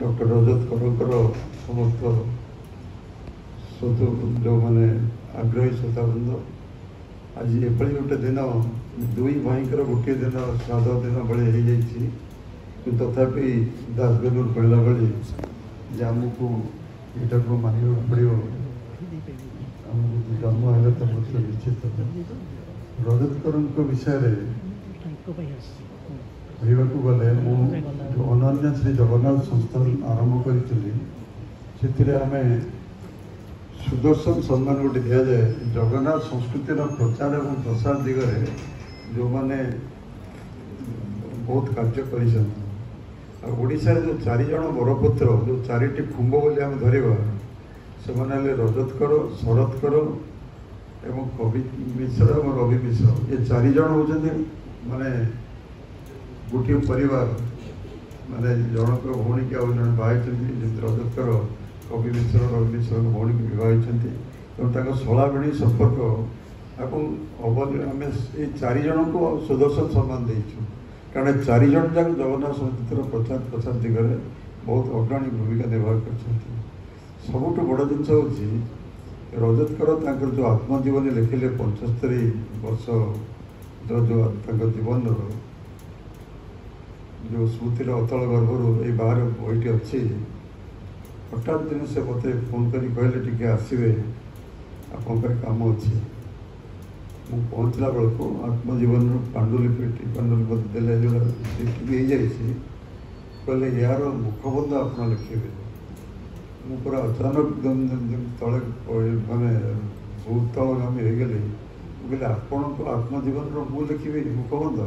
Doctor रजत करकर समस्त जो मैंने आग्रही श्रोतावृंद आज एभली गोटे दिन दुई भाईकर गोटे दिन श्राद्ध दिन भाई हो तथापि दासगेलुर कहला भाई जे आमको यहाँ को मानवा पड़ो जन्म है तो निश्चित रजतकर विषय कहवाक गले जो अनन्या श्री जगन्नाथ संस्थान आरंभ करी आम सुदर्शन सम्मान गोटे दि जाए जगन्नाथ संस्कृतिर प्रचार और प्रसार दिगरे जो मैंने बहुत कार्य कर जो चारिज बरपुत्र जो चारिटी खुंब बोली आम धरवा से रजतकर शरतकर एवं कवि मिश्र और रवि मिश्र ये चारिज होती माने गोटे परिवार माने जनक भौणी की आउ जन बाहर रजतकर कवि मिश्र रवि मिश्र भौणी की बहुत शलाभिणी संपर्क आम ये चारिज को सुदर्शन सम्मान देचु कारण चारिज जाक जगन्नाथ संस्कृतिर प्रचार प्रसार दिगरे बहुत अग्रणी भूमिका निर्वाह कर सबुठ बड़ जिनस हूँ रजतकर जो आत्मजीवनी लिखिले 75 वर्ष जो जीवन जो स्मृतिर अतल गर्भर ये बाहर बहीटी अच्छी हठात दिन से मत फोन कर कहले टी आसवे आपंकर कम अच्छी मुझे पहुँचला बेलू आत्मजीवन पांडुलिपि पांडुलिपि देले जो भी कहले यार मुखबंध आप लिखे मु पूरा अचानक तले माने बहुत तलगामी हो गली कहले आपण को आत्मजीवन मुझे लिखी मुखबंध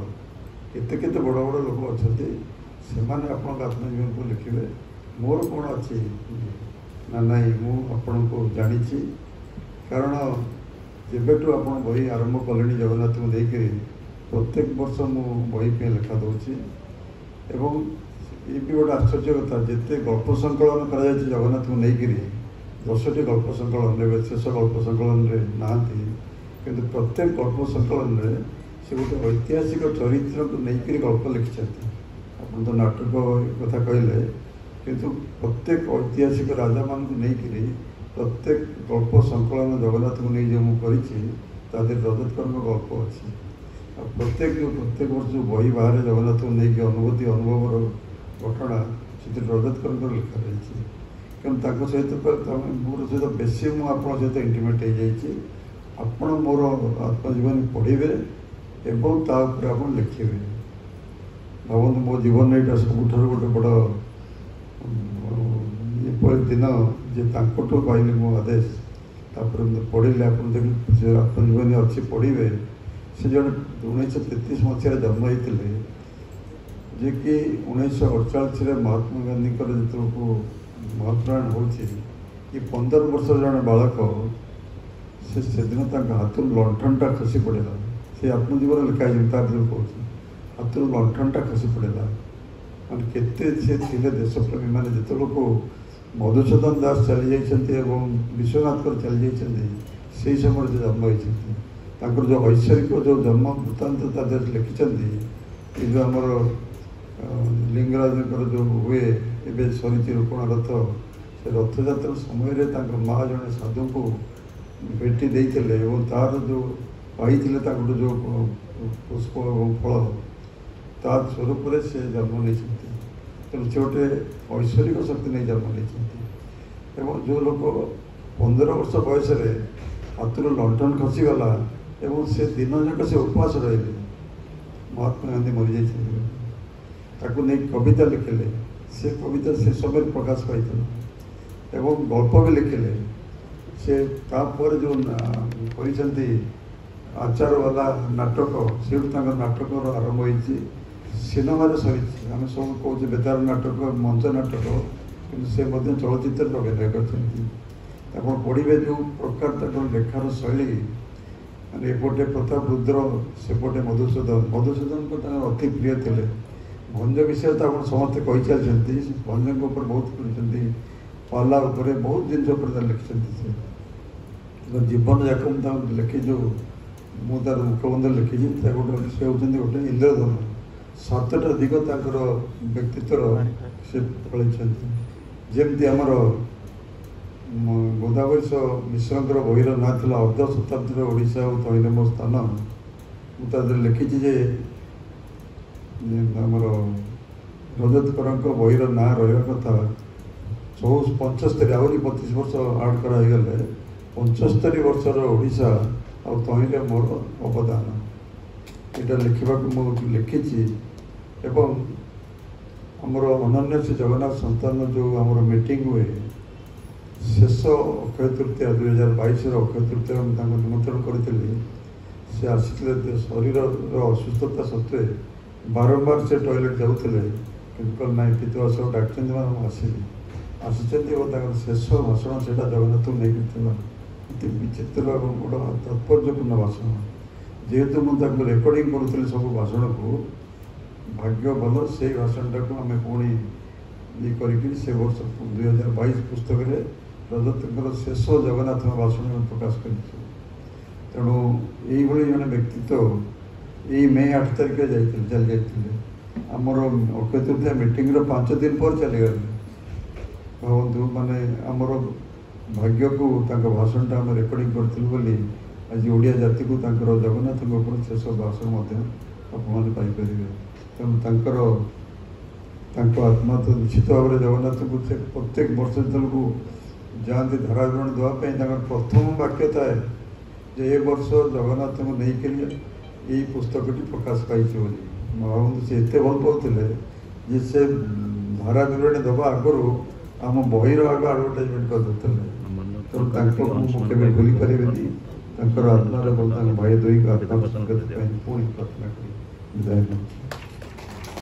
केते केते बड़ बड़ लोक अच्छा से आत्मजीवन को लिखे मोर कौन अच्छी ना नाई मुझे को जानी कारण जेबेठू आप बही आरंभ कले जगन्नाथ को देकर प्रत्येक वर्ष मु बही पे लेखा दूसरी एवं ये भी गोटे आश्चर्य कथा जिते गल्प संकलन कर जगन्नाथ को लेकर 10टी गल्प संकलन शेष गल्प संकलन ना कि प्रत्येक गल्प संकलन से गोटे ऐतिहासिक चरित्र को लेकर गल्प लिखिं आप तो नाटक कथा कहले किंतु प्रत्येक ऐतिहासिक राजा मान को लेकर प्रत्येक गल्प संकलन जगन्नाथ को नहीं जो मुझे रजतकर गल्प अच्छी प्रत्येक वर्ष जो बही बाहर जगन्नाथ को लेकिन अनुभूति अनुभव घटना से रजतकर लिखा रही क्यों सहित मोर सहित बेसी मुझे सहित इंटिमेट हो आपण मोर आत्मजीवन पढ़े एवं तापर आप लिखे भावत मो जीवन यहाँ सबुठ गोटे बड़ ये दिन जे पाइली मो आदेश पढ़े आप आत्मजीवन अच्छी पढ़े से जन 1933 मसीह जन्म होते जे कि 1948 महात्मा गांधी जो महात्मायण हो 15 वर्ष जन बालक से दिन हाथ लंठनटा खसी पड़ा से आत्मजीवन लिखाई कहूँ हाथ लंठनटा खसी पड़ा माने केते से थिले देशप्रेमी माने जिते लोग मधुसूदन दास चली जाते विश्वनाथकर चली जाते से समय जो जन्म होती जो ऐश्वरिक जो जन्म वृत्तांत लिखिं जो आमर लिंगराज जो हुए ए सरी रोपण रथ से रथयात्रा समय माँ जड़े साधु को भेटी देते तार जो पाई जो पुष्प और फल तार स्वरूप से जन्म नहीं तेणु से गोटे ऐश्वरिक शक्ति नहीं जन्म नहीं जो लोग 15 वर्ष बयस हाथ लंठन खसीगला एवं से दिन जाक से उपवास रही महात्मा गांधी मरी जाता नहीं कविता लिखिले से कविता से समय प्रकाश पाई एवं गल्प भी लिखिले से तापर जो कर आचार वाला नाटक से नाटक आरंभ हो सिनेमा सरी आम सब कहे बेतार नाटक मंच नाटक कि चलचित्र अभिनय कर पढ़े जो प्रकार लेखार शैली माने एपटे प्रताप रुद्र सेपटे मधुसूदन को अति प्रिय थे भंज विषय तो आप समस्ते कही चलते भंज बहुत पढ़ी पाला बहुत जिन लिखिं जीवन जाक लिखी जो मुझे मुखबंध लिखी गोटे से होते गोटे इंद्रधनु सातटा दिग तांकर व्यक्तित्वर से पलैछन्ति जेमती आमर गोदावरीश मिश्रंकर बहिर ना था अर्ध शताब्दी ओडिशा और तैल मो स्थान मुझे लिखी जे आमर रजतकर बहिर ना रहा कथा 75 आहरी 25 वर्ष आड करागले 75 वर्षर ओडिशा और तैल मोर अवदान यहाँ लिखा मुझे लिखी एवं आमर अनन्य श्री जगन्नाथ संस्थान जो आमर मीटिंग हुए शेष अक्षय तृतीया 2022 अक्षय तृतीया निमंत्रण करी से आसी शरीर असुस्थता सत्वे बारंबार से टॉयलेट जाऊे कि ना पितृवास डाक्टर मैं आसी शेष भाषण से जगन्नाथ नहीं विचित्र गोटे तात्पर्यपूर्ण भाषण जेहेतु मुझे रेकर्डिंग करूँ सब भाषण को भाग्य भल से भाषण टाक आम पुणी ये कर वर्ष 2022 पुस्तक रजतर शेष जगन्नाथ भाषण प्रकाश कर तेणु ये जड़े व्यक्तित्व यही मे 8 तारिख चली जाते आमर अक्षय तृतीया मीटिंग 5 दिन पर चलीगले भावतु माने आमर भाग्य को भाषण टा आम रेकर्डिंग करूँ आज ओडिया जाति को जगन्नाथ शेष भाषण आपरे तेणु आत्मा तो निश्चित भाव में जगन्नाथ को प्रत्येक वर्ष को जाती धाराविवरण देवाई प्रथम वाक्य थाए जे ए वर्ष जगन्नाथ को लेकिन यही पुस्तकटी प्रकाश पाई भावतु से एत भल पाते जे से धाराविवरण देवा आगर आम बहिर आग आडभटाइजमेंट करदे तेणु भूली पारे आत्मार भाई दुई को आत्मा संगत पुणी प्रार्थना करी।